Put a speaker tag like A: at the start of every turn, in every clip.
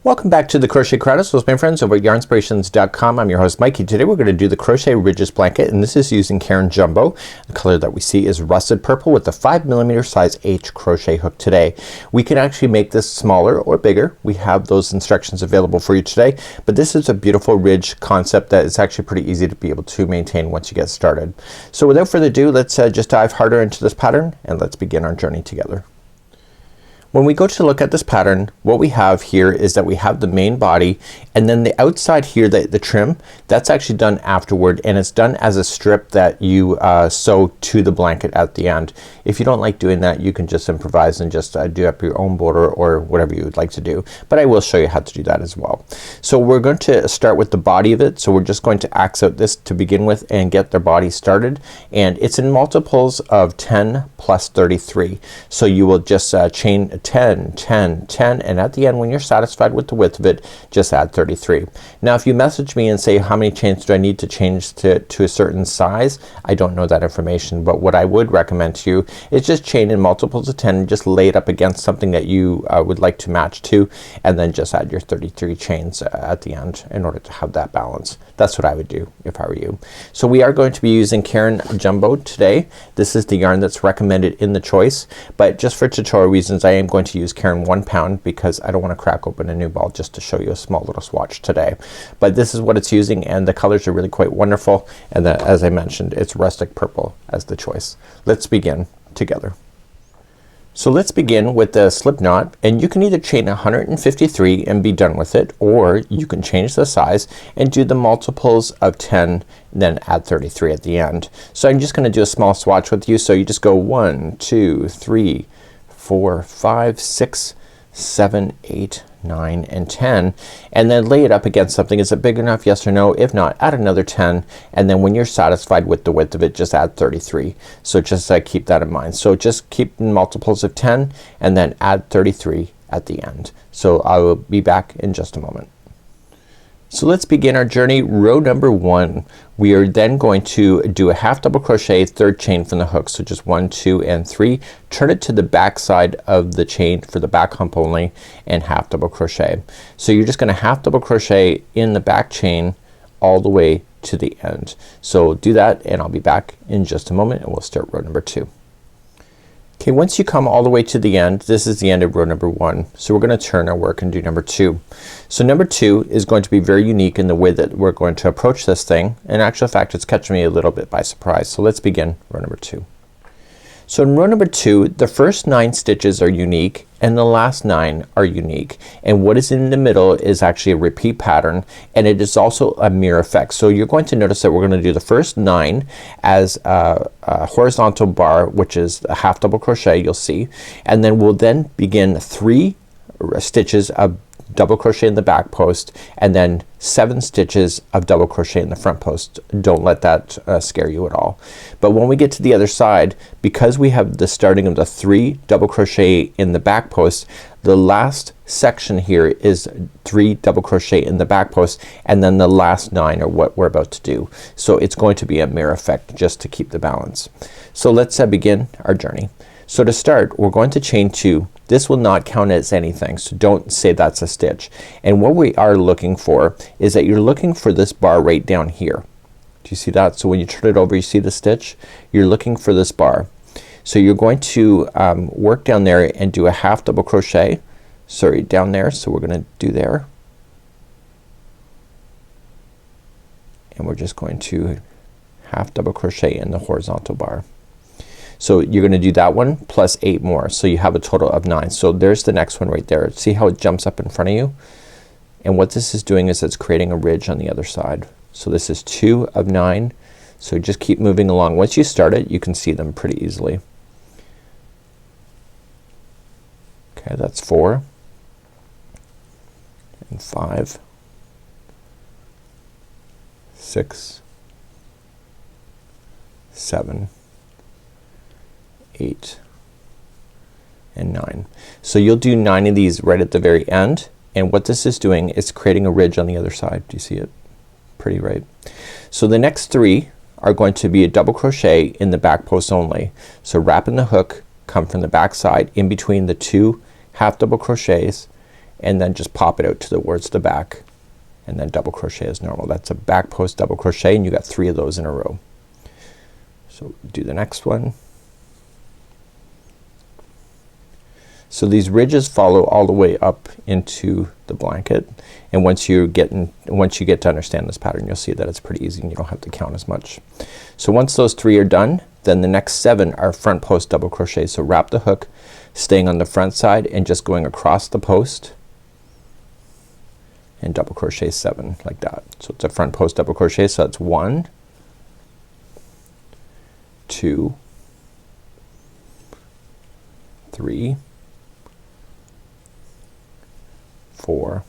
A: Welcome back to the Crochet Chronicles, my friends, over at yarnspirations.com. I'm your host Mikey. Today we're going to do the Crochet Ridges Blanket, and this is using Caron Jumbo. The color that we see is russet purple with the 5mm size H crochet hook today. We can actually make this smaller or bigger. We have those instructions available for you today, but this is a beautiful ridge concept that is actually pretty easy to be able to maintain once you get started. So without further ado, let's just dive harder into this pattern and let's begin our journey together. When we go to look at this pattern, what we have here is that we have the main body, and then the outside here, the trim, that's actually done afterward, and it's done as a strip that you sew to the blanket at the end. If you don't like doing that, you can just improvise and just do up your own border or whatever you would like to do, but I will show you how to do that as well. So we're going to start with the body of it. So we're just going to axe out this to begin with and get the body started, and it's in multiples of 10 plus 33. So you will just chain 10, 10, 10, and at the end when you're satisfied with the width of it, just add 33. Now if you message me and say how many chains do I need to change to a certain size, I don't know that information, but what I would recommend to you is just chain in multiples of 10 and just lay it up against something that you would like to match to, and then just add your 33 chains at the end in order to have that balance. That's what I would do if I were you. So we are going to be using Caron Jumbo today. This is the yarn that's recommended in the choice, but just for tutorial reasons I am going to use Caron 1 pound because I don't want to crack open a new ball just to show you a small little swatch today. But this is what it's using, and the colors are really quite wonderful, and that, as I mentioned, it's rustic purple as the choice. Let's begin together. So let's begin with the slip knot, and you can either chain 153 and be done with it, or you can change the size and do the multiples of 10 and then add 33 at the end. So I'm just gonna do a small swatch with you. So you just go 1, 2, 3, 4, 5, 6, 7, 8, 9, and 10, and then lay it up against something. Is it big enough? Yes or no? If not, add another 10, and then when you're satisfied with the width of it, just add 33. So just keep that in mind. So just keep multiples of 10 and then add 33 at the end. So I will be back in just a moment. So let's begin our journey. Row number 1. We are then going to do a half double crochet, third chain from the hook. So just 1, 2, and 3. Turn it to the back side of the chain for the back hump only, and half double crochet. So you're just gonna half double crochet in the back chain all the way to the end. So do that, and I'll be back in just a moment, and we'll start row number 2. Okay, once you come all the way to the end, this is the end of row number 1. So we're gonna turn our work and do number 2. So number 2 is going to be very unique in the way that we're going to approach this thing. In actual fact, it's catching me a little bit by surprise. So let's begin row number 2. So in row number 2, the first 9 stitches are unique and the last 9 are unique, and what is in the middle is actually a repeat pattern, and it is also a mirror effect. So you're going to notice that we're gonna do the first 9 as a horizontal bar, which is a half double crochet, you'll see, and then we'll then begin 3 stitches of double crochet in the back post, and then 7 stitches of double crochet in the front post. Don't let that scare you at all. But when we get to the other side, because we have the starting of the 3 double crochet in the back post, the last section here is 3 double crochet in the back post, and then the last 9 are what we're about to do. So it's going to be a mirror effect just to keep the balance. So let's begin our journey. So to start, we're going to chain 2. This will not count as anything, so don't say that's a stitch. And what we are looking for is that you're looking for this bar right down here. Do you see that? So when you turn it over, you see the stitch? You're looking for this bar. So you're going to work down there and do a half double crochet. Sorry, down there. So we're gonna do there. And we're just going to half double crochet in the horizontal bar. So you're gonna do that one plus 8 more. So you have a total of 9. So there's the next one right there. See how it jumps up in front of you? And what this is doing is it's creating a ridge on the other side. So this is 2 of 9. So just keep moving along. Once you start it, you can see them pretty easily. Okay, that's 4 and 5, 6, 7, 8, and 9. So you'll do 9 of these right at the very end, and what this is doing is creating a ridge on the other side. Do you see it? Pretty, right? So the next 3 are going to be a double crochet in the back post only. So wrap in the hook, come from the back side in between the 2 half double crochets, and then just pop it out towards the back and then double crochet as normal. That's a back post double crochet, and you got 3 of those in a row. So do the next one. So these ridges follow all the way up into the blanket, and once you get to understand this pattern, you'll see that it's pretty easy and you don't have to count as much. So once those 3 are done, then the next 7 are front post double crochet. So wrap the hook, staying on the front side and just going across the post and double crochet 7 like that. So it's a front post double crochet, so that's 1, 2, 3, 4,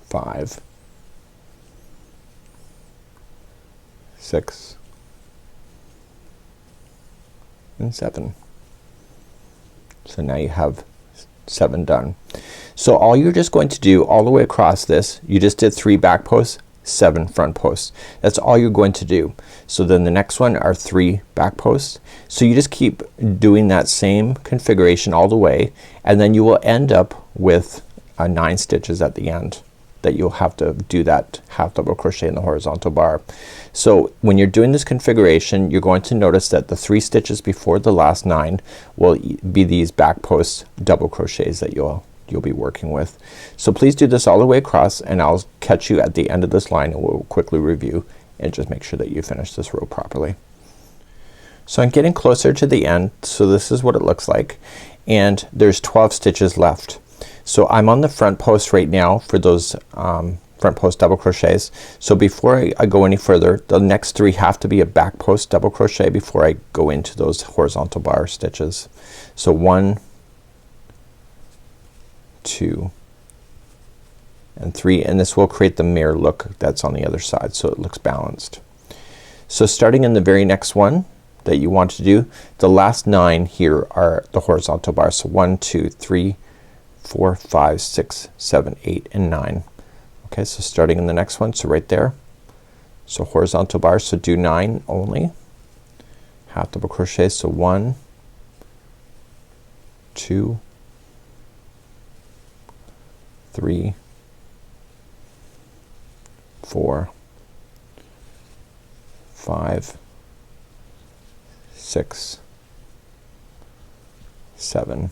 A: 5, 6, and 7. So now you have 7 done. So all you're just going to do all the way across this, you just did 3 back posts, 7 front posts. That's all you're going to do. So then the next one are 3 back posts. So you just keep doing that same configuration all the way, and then you will end up with 9 stitches at the end that you'll have to do that half double crochet in the horizontal bar. So when you're doing this configuration, you're going to notice that the 3 stitches before the last 9 will be these back post double crochets that you'll be working with. So please do this all the way across, and I'll catch you at the end of this line and we'll quickly review and just make sure that you finish this row properly. So I'm getting closer to the end, so this is what it looks like, and there's 12 stitches left. So I'm on the front post right now for those front post double crochets. So before I go any further, the next 3 have to be a back post double crochet before I go into those horizontal bar stitches. So 1, 2, and 3, and this will create the mirror look that's on the other side, so it looks balanced. So starting in the very next one that you want to do, the last 9 here are the horizontal bars. So 1, 2, 3, 4, 5, 6, 7, 8, and 9. Okay, so starting in the next one, so right there, so horizontal bars, so do 9 only, half double crochet, so 1, 2, 3, 4, 5, 6, 7,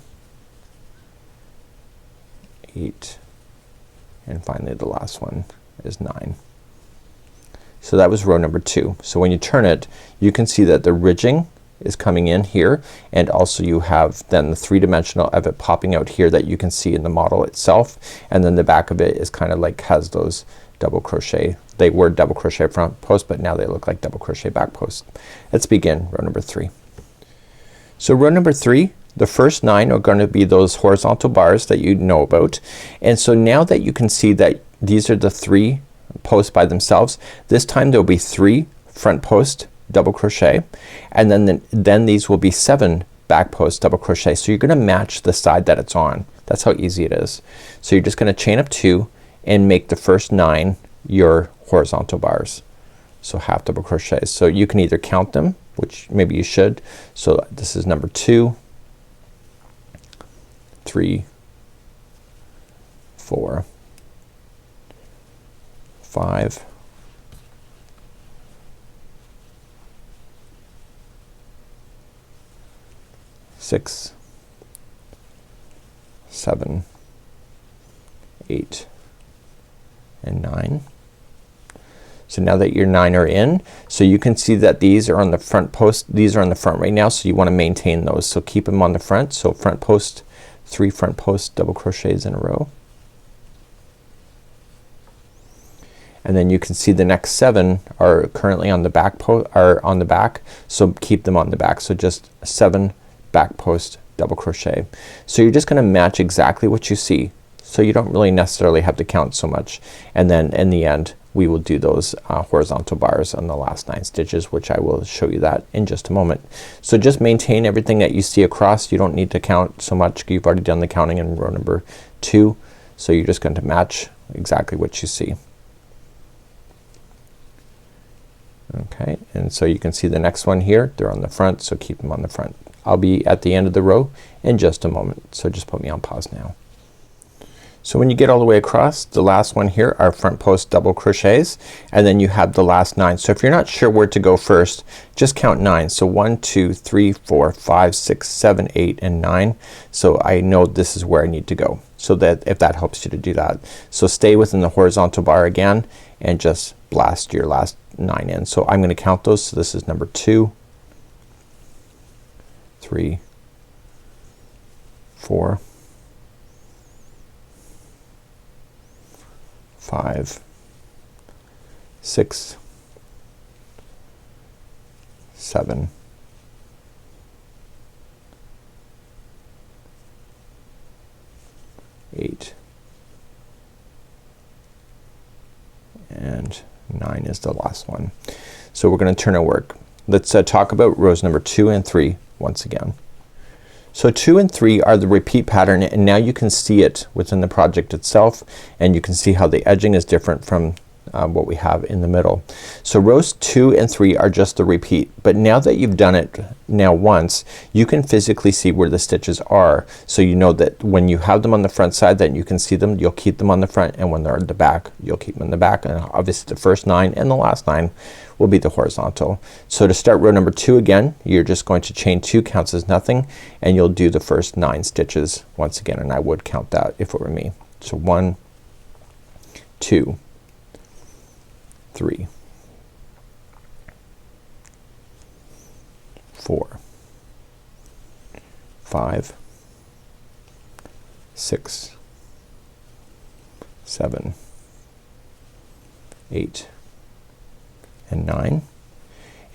A: 8, and finally the last one is 9. So that was row number 2. So when you turn it, you can see that the ridging is coming in here, and also you have then the 3-dimensional of it popping out here that you can see in the model itself, and then the back of it is kind of like has those double crochet. They were double crochet front post, but now they look like double crochet back post. Let's begin row number 3. So row number 3, the first 9 are going to be those horizontal bars that you know about, and so now that you can see that these are the 3 posts by themselves, this time there will be 3 front post double crochet, and then these will be 7 back post double crochet. So you're gonna match the side that it's on. That's how easy it is. So you're just gonna chain up 2 and make the first 9 your horizontal bars. So half double crochets. So you can either count them, which maybe you should. So this is number 2, 3, 4, 5, 6, 7, 8, and 9. So now that your 9 are in, so you can see that these are on the front post, these are on the front right now, so you want to maintain those. So keep them on the front. So front post, 3 front post double crochets in a row. And then you can see the next 7 are currently on the back so keep them on the back. So just 7 back post double crochet. So you're just gonna match exactly what you see, so you don't really necessarily have to count so much, and then in the end we will do those horizontal bars on the last 9 stitches, which I will show you that in just a moment. So just maintain everything that you see across. You don't need to count so much. You've already done the counting in row number 2, so you're just going to match exactly what you see. Okay, and so you can see the next one here, they're on the front, so keep them on the front. I'll be at the end of the row in just a moment. So just put me on pause now. So when you get all the way across, the last one here are front post double crochets, and then you have the last 9. So if you're not sure where to go first, just count 9. So 1 2 3 4 5 6 7 8 and 9. So I know this is where I need to go, so that if that helps you to do that. So stay within the horizontal bar again and just blast your last 9 in. So I'm gonna count those. So this is number 2, 3, 4, 5, 6, 7, 8, and 9 is the last one. So we're gonna turn our work. Let's talk about rows number 2 and 3 once again. So 2 and 3 are the repeat pattern, and now you can see it within the project itself, and you can see how the edging is different from what we have in the middle. So rows 2 and 3 are just the repeat, but now that you've done it now once, you can physically see where the stitches are. So you know that when you have them on the front side, then you can see them, you'll keep them on the front, and when they're at the back, you'll keep them in the back. And obviously the first 9 and the last 9 will be the horizontal. So to start row number 2 again, you're just going to chain 2, counts as nothing, and you'll do the first 9 stitches once again, and I would count that if it were me. So 1 2 3 4 5 6 7 8 and 9,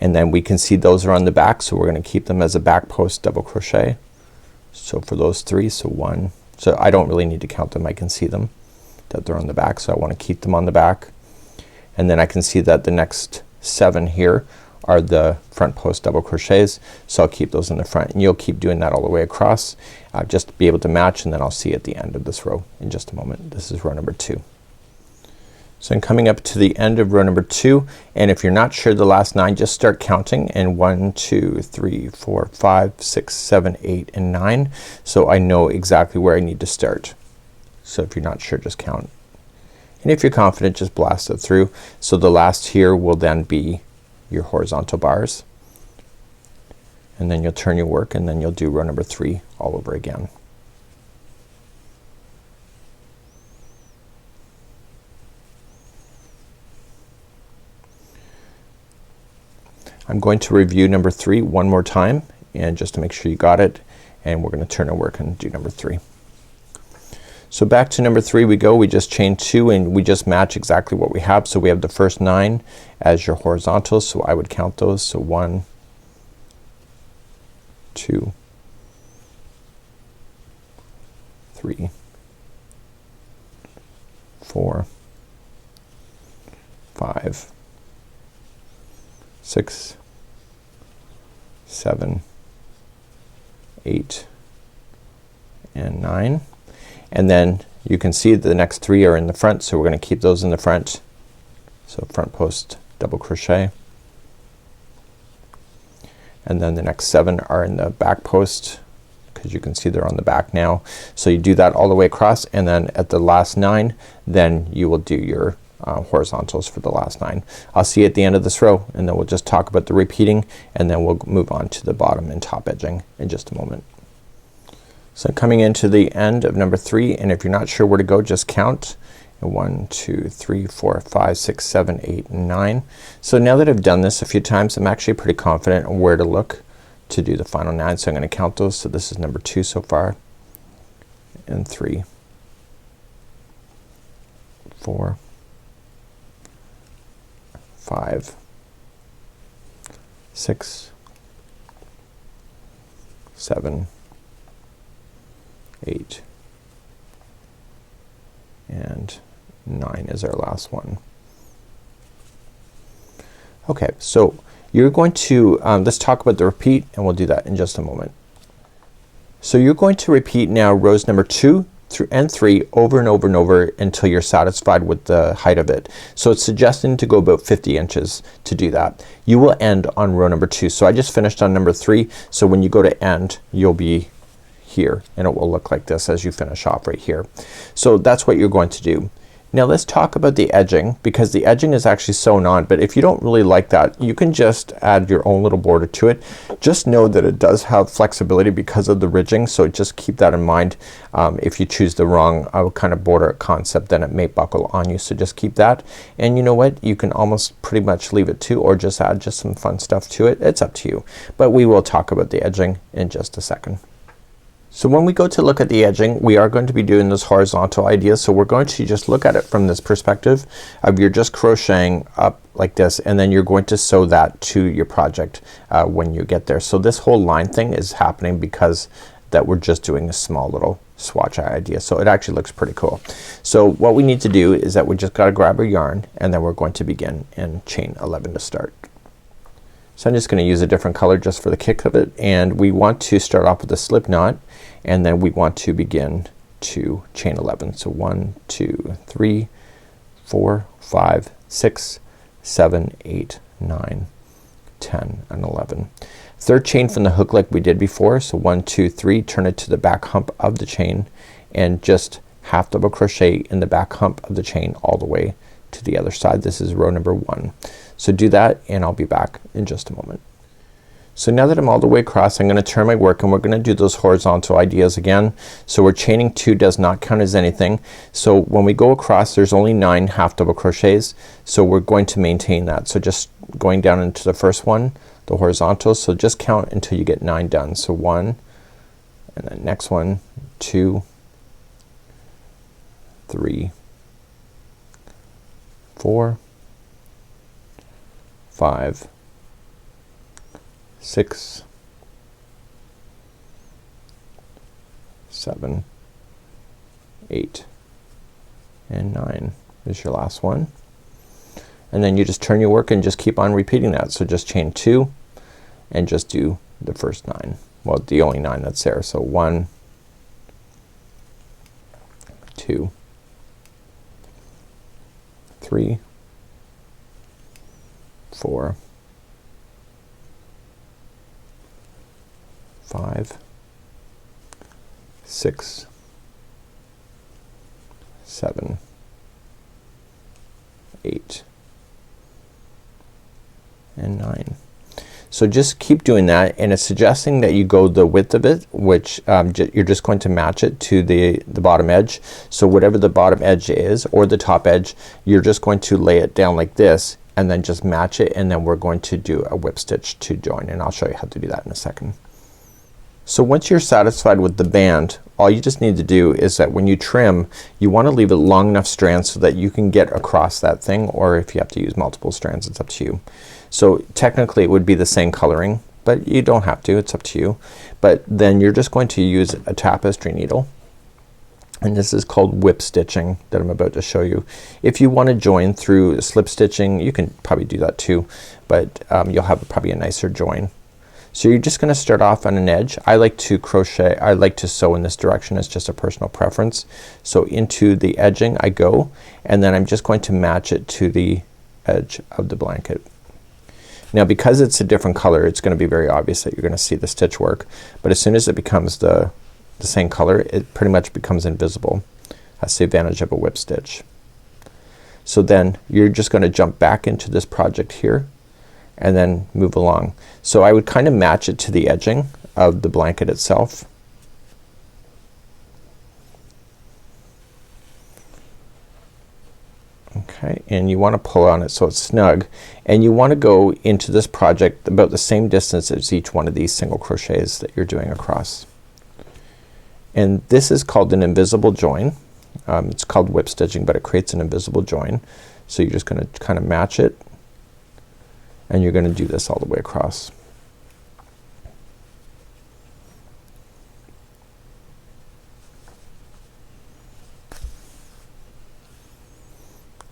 A: and then we can see those are on the back, so we're gonna keep them as a back post double crochet. So for those 3, so 1, so I don't really need to count them, I can see them that they're on the back, so I want to keep them on the back. And then I can see that the next 7 here are the front post double crochets, so I'll keep those in the front, and you'll keep doing that all the way across just to be able to match, and then I'll see at the end of this row in just a moment. This is row number 2. So I'm coming up to the end of row number 2, and if you're not sure the last 9, just start counting, and 1 2 3 4 5 6 7 8 and 9, so I know exactly where I need to start. So if you're not sure, just count, and if you're confident, just blast it through. So the last here will then be your horizontal bars, and then you'll turn your work, and then you'll do row number 3 all over again. I'm going to review number 3 one more time, and just to make sure you got it, and we're gonna turn our work and do number 3. So back to number 3 we go. We just chain 2 and we just match exactly what we have. So we have the first 9 as your horizontals, so I would count those. So 1 2 3 4 5 6 7 8 and 9, and then you can see the next 3 are in the front, so we're going to keep those in the front. So front post double crochet, and then the next 7 are in the back post, because you can see they're on the back now. So you do that all the way across, and then at the last 9 then you will do your horizontals for the last 9. I'll see you at the end of this row, and then we'll just talk about the repeating, and then we'll move on to the bottom and top edging in just a moment. So coming into the end of number 3, and if you're not sure where to go, just count. 1 2 3 4 5 6 7 8 and 9. So now that I've done this a few times, I'm actually pretty confident on where to look to do the final 9. So I'm gonna count those. So this is number 2 so far, and 3 4 5 6 7 8 and 9 is our last one. Okay, so you're going to let's talk about the repeat, and we'll do that in just a moment. So you're going to repeat now rows number 2 and 3 over and over and over until you're satisfied with the height of it. So it's suggesting to go about 50 inches to do that. You will end on row number 2. So I just finished on number 3, so when you go to end you'll be here and it will look like this as you finish off right here. So that's what you're going to do. Now let's talk about the edging, because the edging is actually sewn on, but if you don't really like that you can just add your own little border to it. Just know that it does have flexibility because of the ridging, so just keep that in mind. If you choose the wrong kind of border concept then it may buckle on you, so just keep that. And you know what, you can almost pretty much leave it to, or just add just some fun stuff to it. It's up to you, but we will talk about the edging in just a second. So when we go to look at the edging we are going to be doing this horizontal idea, so we're going to just look at it from this perspective of you're just crocheting up like this and then you're going to sew that to your project when you get there. So this whole line thing is happening because that we're just doing a small little swatch idea, so it actually looks pretty cool. So what we need to do is that we just gotta grab our yarn and then we're going to begin in chain 11 to start. So I'm just gonna use a different color just for the kick of it, and we want to start off with a slip knot and then we want to begin to chain 11. So 1 2 3 4 5 6 7 8 9 10 and 11. Third chain from the hook like we did before, so 1 2 3, turn it to the back hump of the chain and just half double crochet in the back hump of the chain all the way to the other side. This is row number 1. So do that and I'll be back in just a moment. So now that I'm all the way across I'm gonna turn my work and we're gonna do those horizontal ideas again. So we're chaining 2 does not count as anything. So when we go across there's only 9 half double crochets, so we're going to maintain that. So just going down into the first one, the horizontal, so just count until you get 9 done. So 1 and then next one, 2 3 4 5 6 7 8 and 9 is your last one, and then you just turn your work and just keep on repeating that. So just chain 2 and just do the first 9, well the only 9 that's there. So 1 2 3 4 5 6 7 8 and 9. So just keep doing that, and it's suggesting that you go the width of it, which you're just going to match it to the bottom edge. So whatever the bottom edge is or the top edge, you're just going to lay it down like this and then just match it, and then we're going to do a whip stitch to join, and I'll show you how to do that in a second. So once you're satisfied with the band, all you just need to do is that when you trim you want to leave it long enough strands so that you can get across that thing, or if you have to use multiple strands it's up to you. So technically it would be the same coloring, but you don't have to, it's up to you. But then you're just going to use a tapestry needle, and this is called whip stitching that I'm about to show you. If you want to join through slip stitching you can probably do that too, but you'll have probably a nicer join. So you're just gonna start off on an edge. I like to crochet, I like to sew in this direction, it's just a personal preference. So into the edging I go, and then I'm just going to match it to the edge of the blanket. Now because it's a different color it's gonna be very obvious that you're gonna see the stitch work, but as soon as it becomes the same color it pretty much becomes invisible. That's the advantage of a whip stitch. So then you're just gonna jump back into this project here and then move along. So I would kind of match it to the edging of the blanket itself. Okay, and you want to pull on it so it's snug, and you want to go into this project about the same distance as each one of these single crochets that you're doing across. And this is called an invisible join. It's called whip stitching, but it creates an invisible join. So you're just gonna kind of match it, and you're gonna do this all the way across.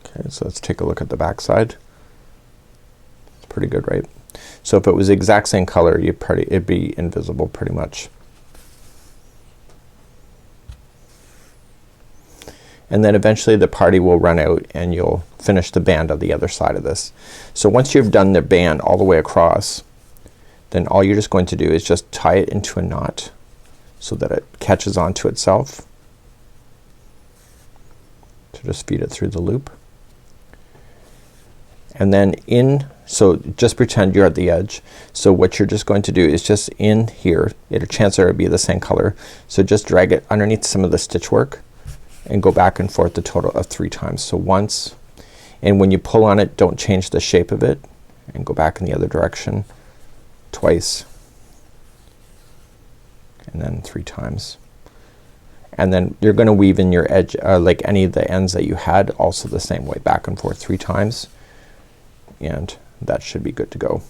A: Okay, so let's take a look at the back side. It's pretty good, right? So if it was the exact same color it'd be invisible pretty much. and then eventually the party will run out and you'll finish the band on the other side of this. So once you've done the band all the way across, then all you're just going to do is just tie it into a knot so that it catches onto itself. So just feed it through the loop, and then so just pretend you're at the edge. So what you're just going to do is just in here, chances are it'll be the same color, so just drag it underneath some of the stitch work and go back and forth a total of 3 times. So once, and when you pull on it, don't change the shape of it, and go back in the other direction twice, and then 3 times. And then you're gonna weave in your edge, like any of the ends that you had, also the same way, back and forth 3 times, and that should be good to go.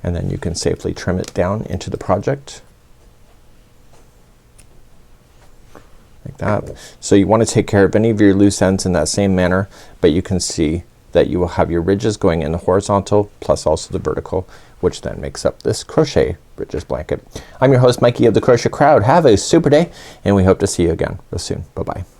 A: And then you can safely trim it down into the project like that. So you want to take care of any of your loose ends in that same manner, but you can see that you will have your ridges going in the horizontal plus also the vertical, which then makes up this Crochet Ridges Blanket. I'm your host Mikey of the Crochet Crowd. Have a super day, and we hope to see you again real soon. Bye bye.